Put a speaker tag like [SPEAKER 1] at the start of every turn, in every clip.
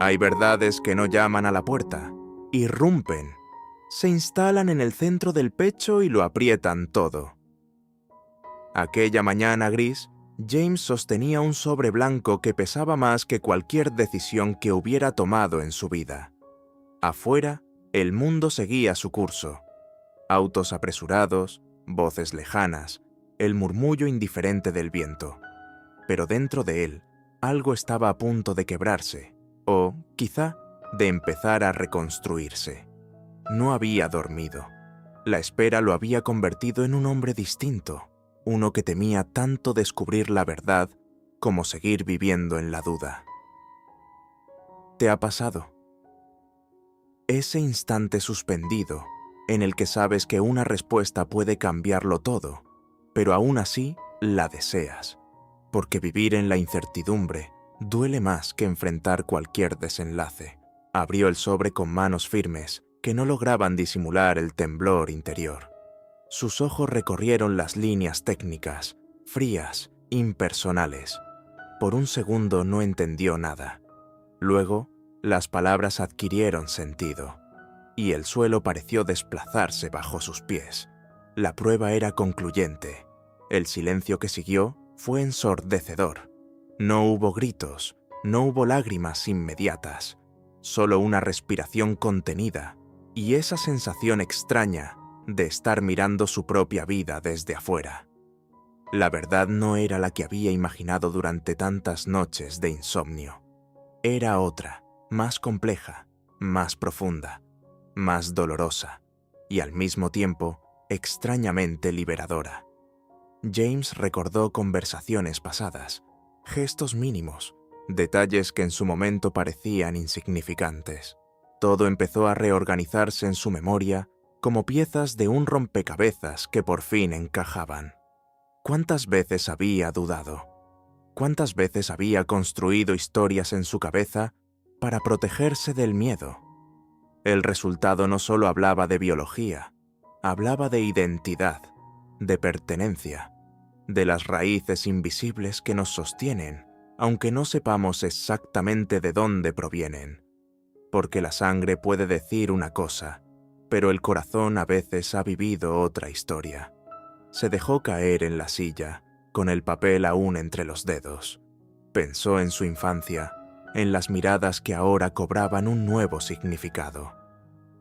[SPEAKER 1] Hay verdades que no llaman a la puerta, irrumpen, se instalan en el centro del pecho y lo aprietan todo. Aquella mañana gris, James sostenía un sobre blanco que pesaba más que cualquier decisión que hubiera tomado en su vida. Afuera, el mundo seguía su curso. Autos apresurados, voces lejanas, el murmullo indiferente del viento. Pero dentro de él, algo estaba a punto de quebrarse, o, quizá, de empezar a reconstruirse. No había dormido. La espera lo había convertido en un hombre distinto, uno que temía tanto descubrir la verdad como seguir viviendo en la duda. ¿Te ha pasado? Ese instante suspendido, en el que sabes que una respuesta puede cambiarlo todo, pero aún así la deseas, porque vivir en la incertidumbre duele más que enfrentar cualquier desenlace. Abrió el sobre con manos firmes que no lograban disimular el temblor interior. Sus ojos recorrieron las líneas técnicas, frías, impersonales. Por un segundo no entendió nada. Luego, las palabras adquirieron sentido, y el suelo pareció desplazarse bajo sus pies. La prueba era concluyente. El silencio que siguió fue ensordecedor. No hubo gritos, no hubo lágrimas inmediatas, solo una respiración contenida y esa sensación extraña de estar mirando su propia vida desde afuera. La verdad no era la que había imaginado durante tantas noches de insomnio. Era otra, más compleja, más profunda, más dolorosa y al mismo tiempo extrañamente liberadora. James recordó conversaciones pasadas, gestos mínimos, detalles que en su momento parecían insignificantes. Todo empezó a reorganizarse en su memoria como piezas de un rompecabezas que por fin encajaban. ¿Cuántas veces había dudado? ¿Cuántas veces había construido historias en su cabeza para protegerse del miedo? El resultado no solo hablaba de biología, hablaba de identidad, de pertenencia, de las raíces invisibles que nos sostienen, aunque no sepamos exactamente de dónde provienen. Porque la sangre puede decir una cosa, pero el corazón a veces ha vivido otra historia. Se dejó caer en la silla, con el papel aún entre los dedos. Pensó en su infancia, en las miradas que ahora cobraban un nuevo significado.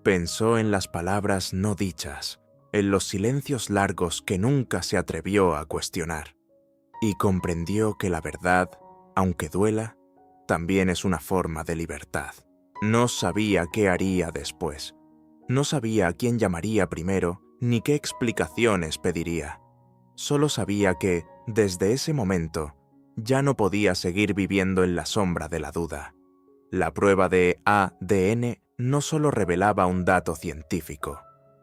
[SPEAKER 1] Pensó en las palabras no dichas, en los silencios largos que nunca se atrevió a cuestionar. Y comprendió que la verdad, aunque duela, también es una forma de libertad. No sabía qué haría después. No sabía a quién llamaría primero ni qué explicaciones pediría. Solo sabía que, desde ese momento, ya no podía seguir viviendo en la sombra de la duda. La prueba de ADN no solo revelaba un dato científico,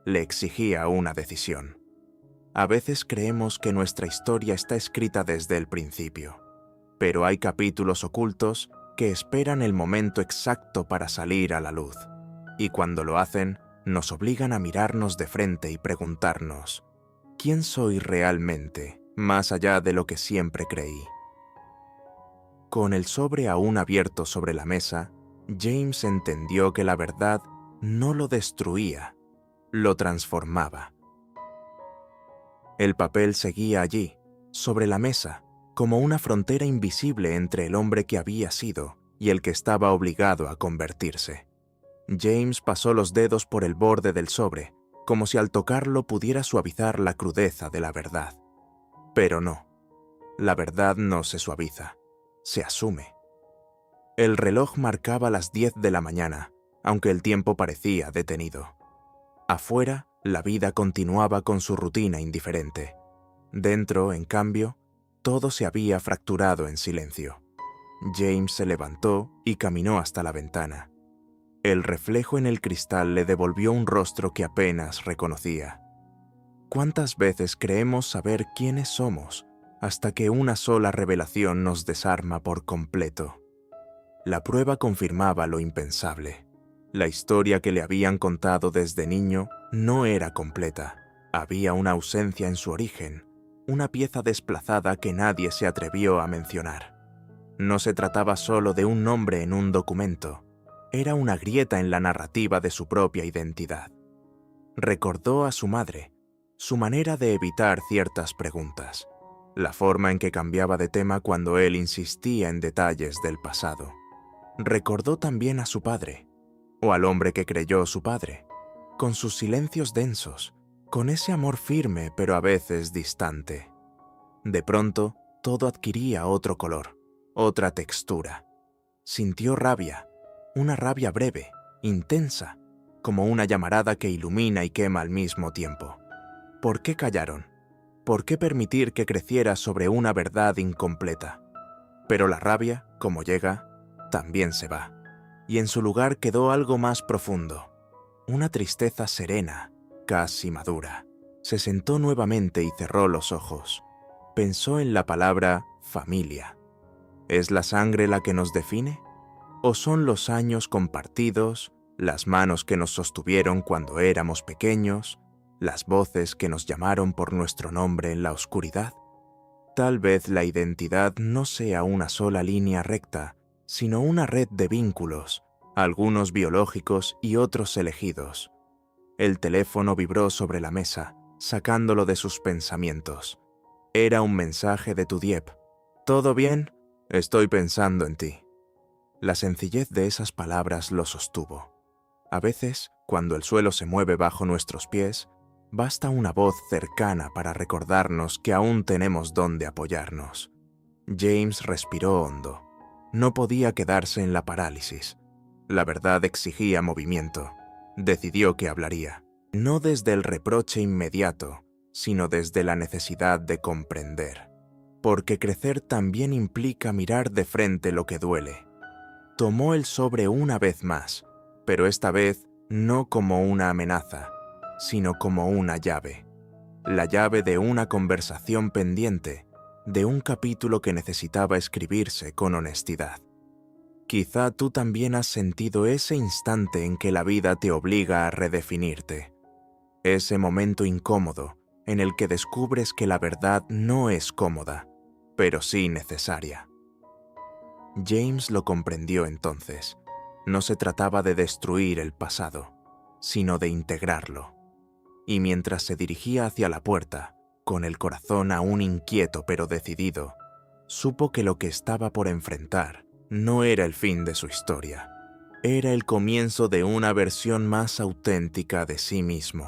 [SPEAKER 1] le exigía una decisión. A veces creemos que nuestra historia está escrita desde el principio, pero hay capítulos ocultos que esperan el momento exacto para salir a la luz, y cuando lo hacen, nos obligan a mirarnos de frente y preguntarnos, ¿quién soy realmente, más allá de lo que siempre creí? Con el sobre aún abierto sobre la mesa, James entendió que la verdad no lo destruía, lo transformaba. El papel seguía allí, sobre la mesa, como una frontera invisible entre el hombre que había sido y el que estaba obligado a convertirse. James pasó los dedos por el borde del sobre, como si al tocarlo pudiera suavizar la crudeza de la verdad. Pero no, la verdad no se suaviza, se asume. El reloj marcaba las 10 de la mañana, aunque el tiempo parecía detenido. Afuera, la vida continuaba con su rutina indiferente. Dentro, en cambio, todo se había fracturado en silencio. James se levantó y caminó hasta la ventana. El reflejo en el cristal le devolvió un rostro que apenas reconocía. ¿Cuántas veces creemos saber quiénes somos hasta que una sola revelación nos desarma por completo? La prueba confirmaba lo impensable. La historia que le habían contado desde niño no era completa. Había una ausencia en su origen, una pieza desplazada que nadie se atrevió a mencionar. No se trataba solo de un nombre en un documento, era una grieta en la narrativa de su propia identidad. Recordó a su madre, su manera de evitar ciertas preguntas, la forma en que cambiaba de tema cuando él insistía en detalles del pasado. Recordó también a su padre, o al hombre que creyó su padre, con sus silencios densos, con ese amor firme pero a veces distante. De pronto, todo adquiría otro color, otra textura. Sintió rabia, una rabia breve, intensa, como una llamarada que ilumina y quema al mismo tiempo. ¿Por qué callaron? ¿Por qué permitir que creciera sobre una verdad incompleta? Pero la rabia, como llega, también se va, y en su lugar quedó algo más profundo, una tristeza serena, casi madura. Se sentó nuevamente y cerró los ojos. Pensó en la palabra familia. ¿Es la sangre la que nos define? ¿O son los años compartidos, las manos que nos sostuvieron cuando éramos pequeños, las voces que nos llamaron por nuestro nombre en la oscuridad? Tal vez la identidad no sea una sola línea recta, sino una red de vínculos, algunos biológicos y otros elegidos. El teléfono vibró sobre la mesa, sacándolo de sus pensamientos. Era un mensaje de tu Dieppe. ¿Todo bien? Estoy pensando en ti. La sencillez de esas palabras lo sostuvo. A veces, cuando el suelo se mueve bajo nuestros pies, basta una voz cercana para recordarnos que aún tenemos dónde apoyarnos. James respiró hondo. No podía quedarse en la parálisis. La verdad exigía movimiento. Decidió que hablaría, no desde el reproche inmediato, sino desde la necesidad de comprender. Porque crecer también implica mirar de frente lo que duele. Tomó el sobre una vez más, pero esta vez no como una amenaza, sino como una llave. La llave de una conversación pendiente, de un capítulo que necesitaba escribirse con honestidad. Quizá tú también has sentido ese instante en que la vida te obliga a redefinirte. Ese momento incómodo en el que descubres que la verdad no es cómoda, pero sí necesaria. James lo comprendió entonces. No se trataba de destruir el pasado, sino de integrarlo. Y mientras se dirigía hacia la puerta, con el corazón aún inquieto pero decidido, supo que lo que estaba por enfrentar no era el fin de su historia. Era el comienzo de una versión más auténtica de sí mismo.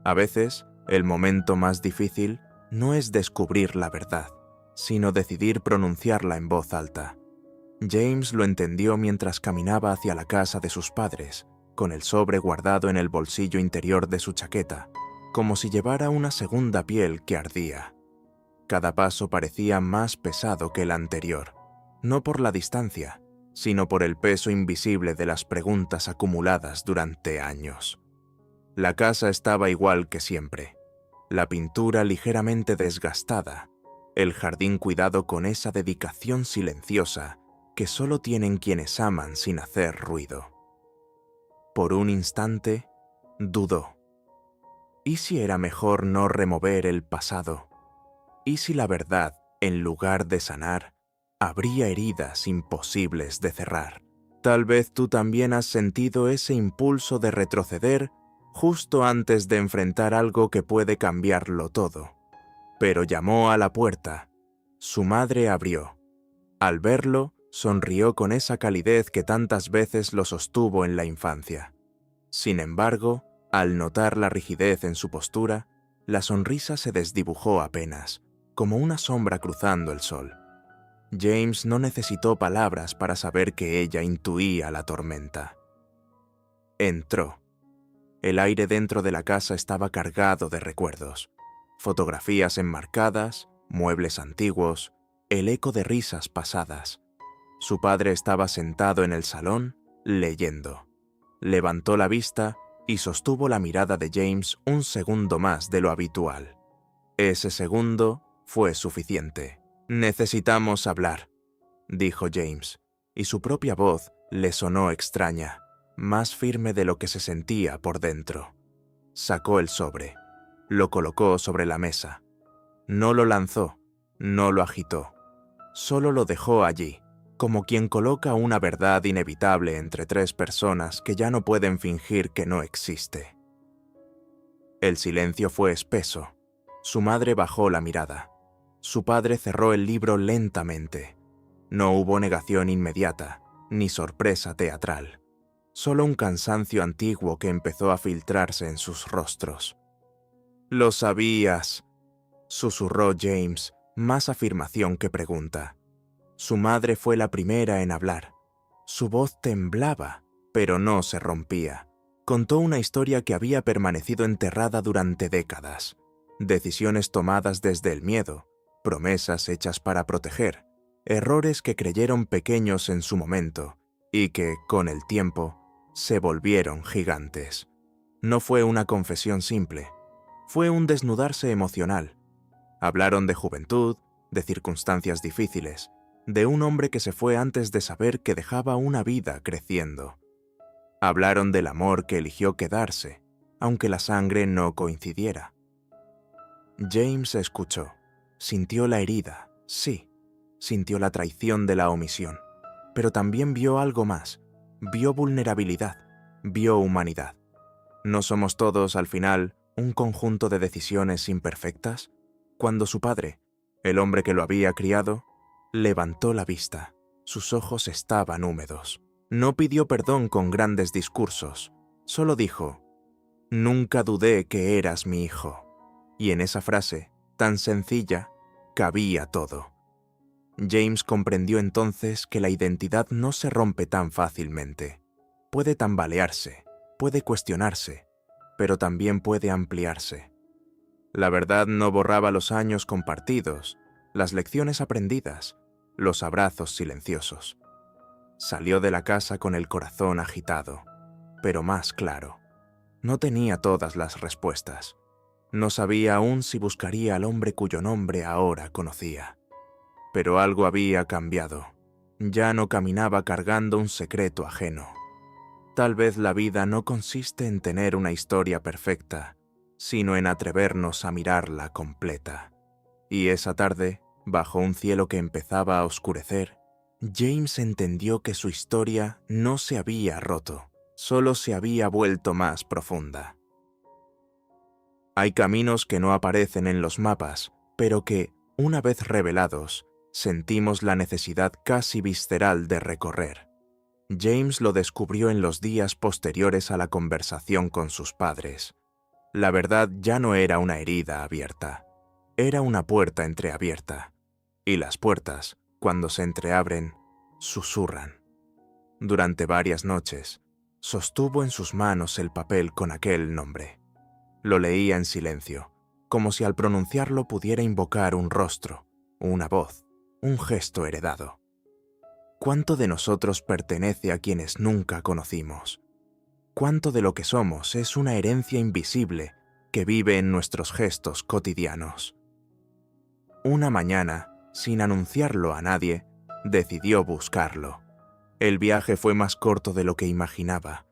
[SPEAKER 1] A veces, el momento más difícil no es descubrir la verdad, sino decidir pronunciarla en voz alta. James lo entendió mientras caminaba hacia la casa de sus padres, con el sobre guardado en el bolsillo interior de su chaqueta, como si llevara una segunda piel que ardía. Cada paso parecía más pesado que el anterior, no por la distancia, sino por el peso invisible de las preguntas acumuladas durante años. La casa estaba igual que siempre, la pintura ligeramente desgastada, el jardín cuidado con esa dedicación silenciosa que solo tienen quienes aman sin hacer ruido. Por un instante, dudó. ¿Y si era mejor no remover el pasado? ¿Y si la verdad, en lugar de sanar, habría heridas imposibles de cerrar? Tal vez tú también has sentido ese impulso de retroceder justo antes de enfrentar algo que puede cambiarlo todo. Pero llamó a la puerta. Su madre abrió. Al verlo, sonrió con esa calidez que tantas veces lo sostuvo en la infancia. Sin embargo, al notar la rigidez en su postura, la sonrisa se desdibujó apenas, como una sombra cruzando el sol. James no necesitó palabras para saber que ella intuía la tormenta. Entró. El aire dentro de la casa estaba cargado de recuerdos. Fotografías enmarcadas, muebles antiguos, el eco de risas pasadas. Su padre estaba sentado en el salón, leyendo. Levantó la vista y sostuvo la mirada de James un segundo más de lo habitual. Ese segundo fue suficiente. «Necesitamos hablar», dijo James, y su propia voz le sonó extraña, más firme de lo que se sentía por dentro. Sacó el sobre, lo colocó sobre la mesa. No lo lanzó, no lo agitó, solo lo dejó allí, como quien coloca una verdad inevitable entre tres personas que ya no pueden fingir que no existe. El silencio fue espeso. Su madre bajó la mirada. Su padre cerró el libro lentamente. No hubo negación inmediata, ni sorpresa teatral. Solo un cansancio antiguo que empezó a filtrarse en sus rostros. «Lo sabías», susurró James, más afirmación que pregunta. Su madre fue la primera en hablar. Su voz temblaba, pero no se rompía. Contó una historia que había permanecido enterrada durante décadas. Decisiones tomadas desde el miedo, promesas hechas para proteger, errores que creyeron pequeños en su momento y que, con el tiempo, se volvieron gigantes. No fue una confesión simple, fue un desnudarse emocional. Hablaron de juventud, de circunstancias difíciles, de un hombre que se fue antes de saber que dejaba una vida creciendo. Hablaron del amor que eligió quedarse, aunque la sangre no coincidiera. James escuchó. Sintió la herida, sí. Sintió la traición de la omisión. Pero también vio algo más. Vio vulnerabilidad. Vio humanidad. ¿No somos todos, al final, un conjunto de decisiones imperfectas? Cuando su padre, el hombre que lo había criado, levantó la vista. Sus ojos estaban húmedos. No pidió perdón con grandes discursos. Solo dijo: «Nunca dudé que eras mi hijo». Y en esa frase, tan sencilla, cabía todo. James comprendió entonces que la identidad no se rompe tan fácilmente. Puede tambalearse, puede cuestionarse, pero también puede ampliarse. La verdad no borraba los años compartidos, las lecciones aprendidas, los abrazos silenciosos. Salió de la casa con el corazón agitado, pero más claro. No tenía todas las respuestas. No sabía aún si buscaría al hombre cuyo nombre ahora conocía. Pero algo había cambiado. Ya no caminaba cargando un secreto ajeno. Tal vez la vida no consiste en tener una historia perfecta, sino en atrevernos a mirarla completa. Y esa tarde, bajo un cielo que empezaba a oscurecer, James entendió que su historia no se había roto, solo se había vuelto más profunda. Hay caminos que no aparecen en los mapas, pero que, una vez revelados, sentimos la necesidad casi visceral de recorrer. James lo descubrió en los días posteriores a la conversación con sus padres. La verdad ya no era una herida abierta, era una puerta entreabierta, y las puertas, cuando se entreabren, susurran. Durante varias noches, sostuvo en sus manos el papel con aquel nombre. Lo leía en silencio, como si al pronunciarlo pudiera invocar un rostro, una voz, un gesto heredado. ¿Cuánto de nosotros pertenece a quienes nunca conocimos? ¿Cuánto de lo que somos es una herencia invisible que vive en nuestros gestos cotidianos? Una mañana, sin anunciarlo a nadie, decidió buscarlo. El viaje fue más corto de lo que imaginaba,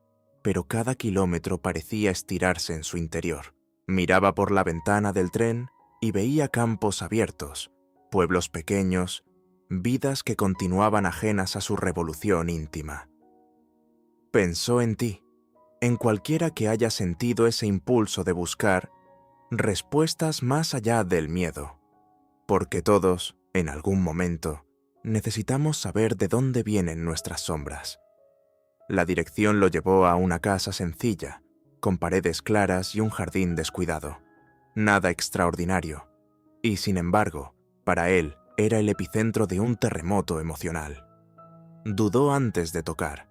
[SPEAKER 1] pero cada kilómetro parecía estirarse en su interior. Miraba por la ventana del tren y veía campos abiertos, pueblos pequeños, vidas que continuaban ajenas a su revolución íntima. Pensó en ti, en cualquiera que haya sentido ese impulso de buscar respuestas más allá del miedo, porque todos, en algún momento, necesitamos saber de dónde vienen nuestras sombras. La dirección lo llevó a una casa sencilla, con paredes claras y un jardín descuidado. Nada extraordinario. Y sin embargo, para él era el epicentro de un terremoto emocional. Dudó antes de tocar.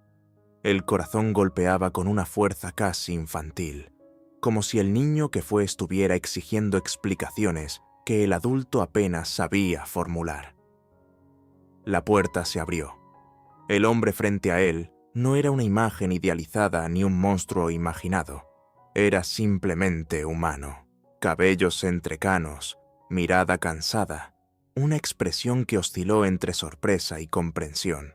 [SPEAKER 1] El corazón golpeaba con una fuerza casi infantil, como si el niño que fue estuviera exigiendo explicaciones que el adulto apenas sabía formular. La puerta se abrió. El hombre frente a él no era una imagen idealizada ni un monstruo imaginado. Era simplemente humano. Cabellos entrecanos, mirada cansada, una expresión que osciló entre sorpresa y comprensión,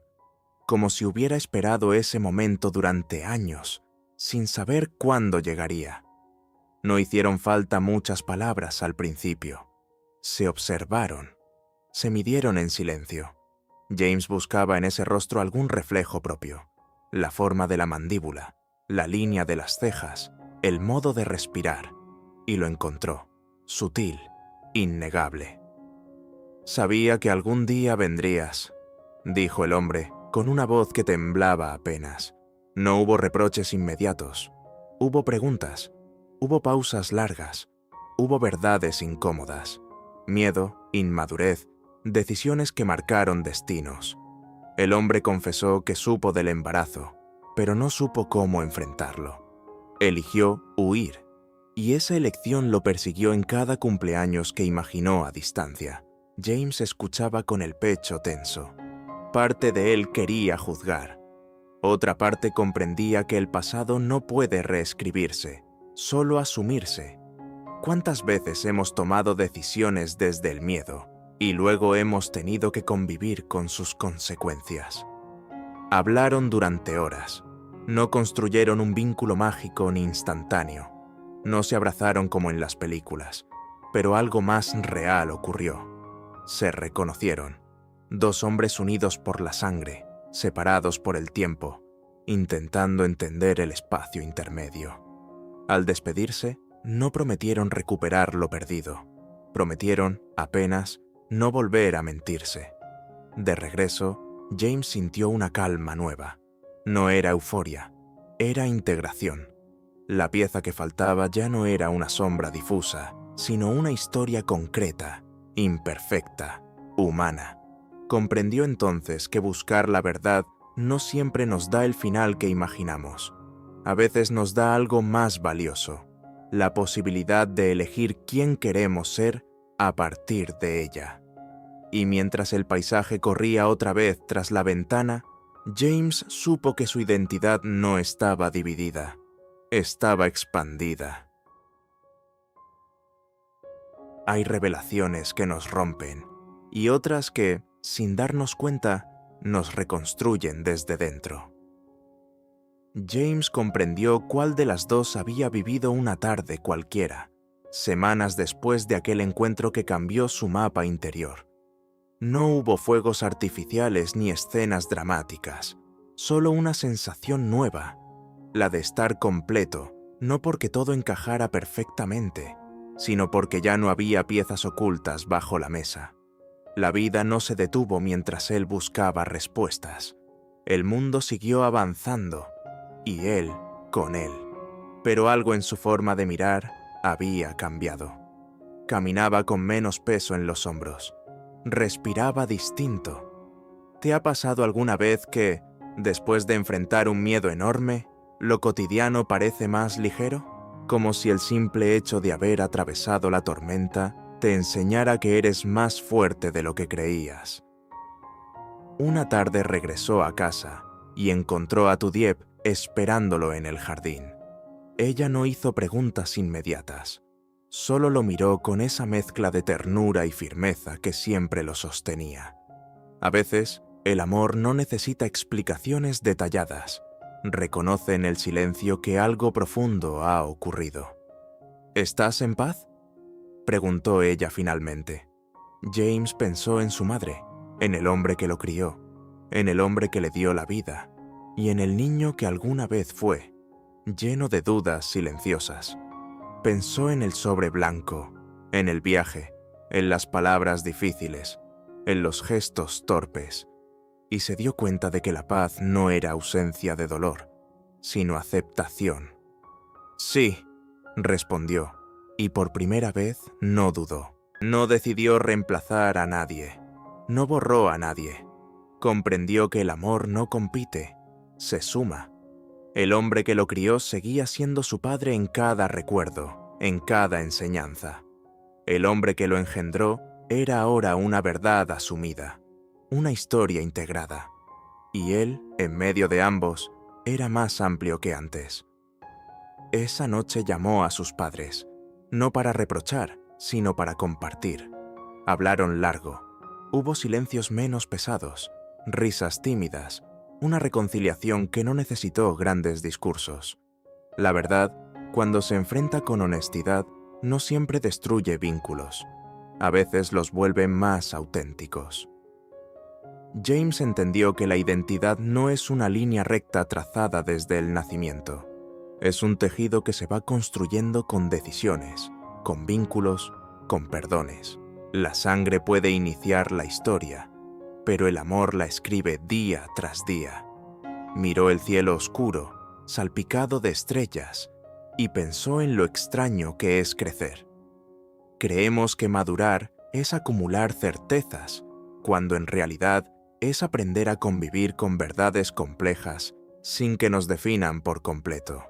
[SPEAKER 1] como si hubiera esperado ese momento durante años, sin saber cuándo llegaría. No hicieron falta muchas palabras al principio. Se observaron, se midieron en silencio. James buscaba en ese rostro algún reflejo propio, la forma de la mandíbula, la línea de las cejas, el modo de respirar, y lo encontró, sutil, innegable. «Sabía que algún día vendrías», dijo el hombre, con una voz que temblaba apenas. No hubo reproches inmediatos. Hubo preguntas. Hubo pausas largas. Hubo verdades incómodas. Miedo, inmadurez, decisiones que marcaron destinos. El hombre confesó que supo del embarazo, pero no supo cómo enfrentarlo. Eligió huir, y esa elección lo persiguió en cada cumpleaños que imaginó a distancia. James escuchaba con el pecho tenso. Parte de él quería juzgar. Otra parte comprendía que el pasado no puede reescribirse, solo asumirse. ¿Cuántas veces hemos tomado decisiones desde el miedo y luego hemos tenido que convivir con sus consecuencias? Hablaron durante horas. No construyeron un vínculo mágico ni instantáneo. No se abrazaron como en las películas, pero algo más real ocurrió. Se reconocieron. Dos hombres unidos por la sangre, separados por el tiempo, intentando entender el espacio intermedio. Al despedirse, no prometieron recuperar lo perdido. Prometieron, apenas, no volver a mentirse. De regreso, James sintió una calma nueva. No era euforia, era integración. La pieza que faltaba ya no era una sombra difusa, sino una historia concreta, imperfecta, humana. Comprendió entonces que buscar la verdad no siempre nos da el final que imaginamos. A veces nos da algo más valioso, la posibilidad de elegir quién queremos ser a partir de ella. Y mientras el paisaje corría otra vez tras la ventana, James supo que su identidad no estaba dividida, estaba expandida. Hay revelaciones que nos rompen y otras que, sin darnos cuenta, nos reconstruyen desde dentro. James comprendió cuál de las dos había vivido una tarde cualquiera, semanas después de aquel encuentro que cambió su mapa interior. No hubo fuegos artificiales ni escenas dramáticas, solo una sensación nueva, la de estar completo, no porque todo encajara perfectamente, sino porque ya no había piezas ocultas bajo la mesa. La vida no se detuvo mientras él buscaba respuestas. El mundo siguió avanzando, y él con él. Pero algo en su forma de mirar había cambiado. Caminaba con menos peso en los hombros. Respiraba distinto. ¿Te ha pasado alguna vez que, después de enfrentar un miedo enorme, lo cotidiano parece más ligero? Como si el simple hecho de haber atravesado la tormenta te enseñara que eres más fuerte de lo que creías. Una tarde regresó a casa y encontró a Tudiep esperándolo en el jardín. Ella no hizo preguntas inmediatas, solo lo miró con esa mezcla de ternura y firmeza que siempre lo sostenía. A veces, el amor no necesita explicaciones detalladas, reconoce en el silencio que algo profundo ha ocurrido. ¿Estás en paz?, preguntó ella finalmente. James pensó en su madre, en el hombre que lo crió, en el hombre que le dio la vida, y en el niño que alguna vez fue, lleno de dudas silenciosas. Pensó en el sobre blanco, en el viaje, en las palabras difíciles, en los gestos torpes, y se dio cuenta de que la paz no era ausencia de dolor, sino aceptación. «Sí», respondió, y por primera vez no dudó. No decidió reemplazar a nadie, no borró a nadie. Comprendió que el amor no compite, se suma. El hombre que lo crió seguía siendo su padre en cada recuerdo, en cada enseñanza. El hombre que lo engendró era ahora una verdad asumida, una historia integrada. Y él, en medio de ambos, era más amplio que antes. Esa noche llamó a sus padres, no para reprochar, sino para compartir. Hablaron largo. Hubo silencios menos pesados, risas tímidas, una reconciliación que no necesitó grandes discursos. La verdad, cuando se enfrenta con honestidad, no siempre destruye vínculos. A veces los vuelve más auténticos. James entendió que la identidad no es una línea recta trazada desde el nacimiento. Es un tejido que se va construyendo con decisiones, con vínculos, con perdones. La sangre puede iniciar la historia, pero el amor la escribe día tras día. Miró el cielo oscuro, salpicado de estrellas, y pensó en lo extraño que es crecer. Creemos que madurar es acumular certezas, cuando en realidad es aprender a convivir con verdades complejas sin que nos definan por completo.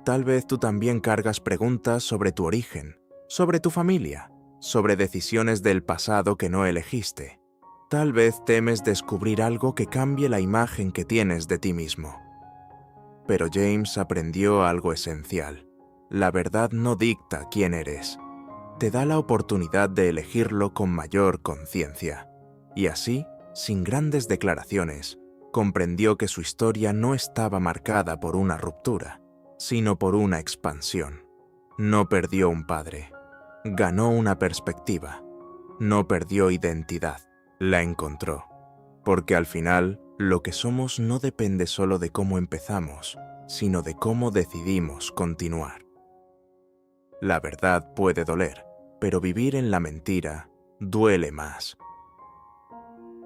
[SPEAKER 1] Tal vez tú también cargas preguntas sobre tu origen, sobre tu familia, sobre decisiones del pasado que no elegiste. Tal vez temes descubrir algo que cambie la imagen que tienes de ti mismo. Pero James aprendió algo esencial. La verdad no dicta quién eres. Te da la oportunidad de elegirlo con mayor conciencia. Y así, sin grandes declaraciones, comprendió que su historia no estaba marcada por una ruptura, sino por una expansión. No perdió un padre. Ganó una perspectiva. No perdió identidad. La encontró. Porque al final, lo que somos no depende solo de cómo empezamos, sino de cómo decidimos continuar. La verdad puede doler, pero vivir en la mentira duele más.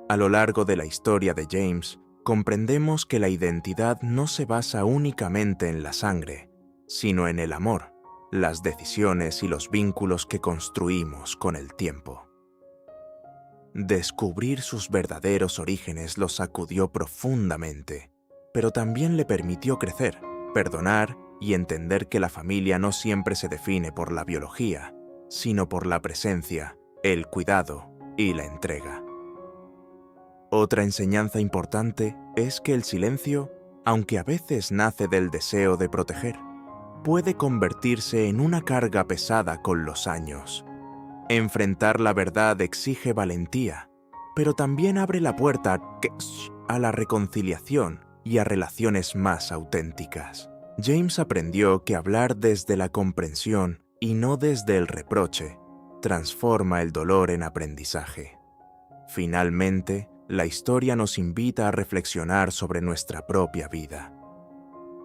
[SPEAKER 1] A lo largo de la historia de James, comprendemos que la identidad no se basa únicamente en la sangre, sino en el amor, las decisiones y los vínculos que construimos con el tiempo. Descubrir sus verdaderos orígenes lo sacudió profundamente, pero también le permitió crecer, perdonar y entender que la familia no siempre se define por la biología, sino por la presencia, el cuidado y la entrega. Otra enseñanza importante es que el silencio, aunque a veces nace del deseo de proteger, puede convertirse en una carga pesada con los años. Enfrentar la verdad exige valentía, pero también abre la puerta a la reconciliación y a relaciones más auténticas. James aprendió que hablar desde la comprensión y no desde el reproche transforma el dolor en aprendizaje. Finalmente, la historia nos invita a reflexionar sobre nuestra propia vida.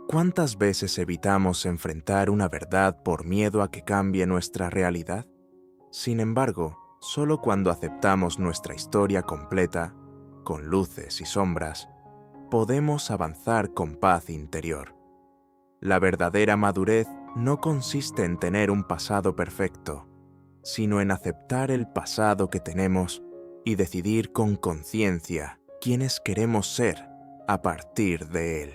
[SPEAKER 1] ¿Cuántas veces evitamos enfrentar una verdad por miedo a que cambie nuestra realidad? Sin embargo, solo cuando aceptamos nuestra historia completa, con luces y sombras, podemos avanzar con paz interior. La verdadera madurez no consiste en tener un pasado perfecto, sino en aceptar el pasado que tenemos y decidir con conciencia quiénes queremos ser a partir de él.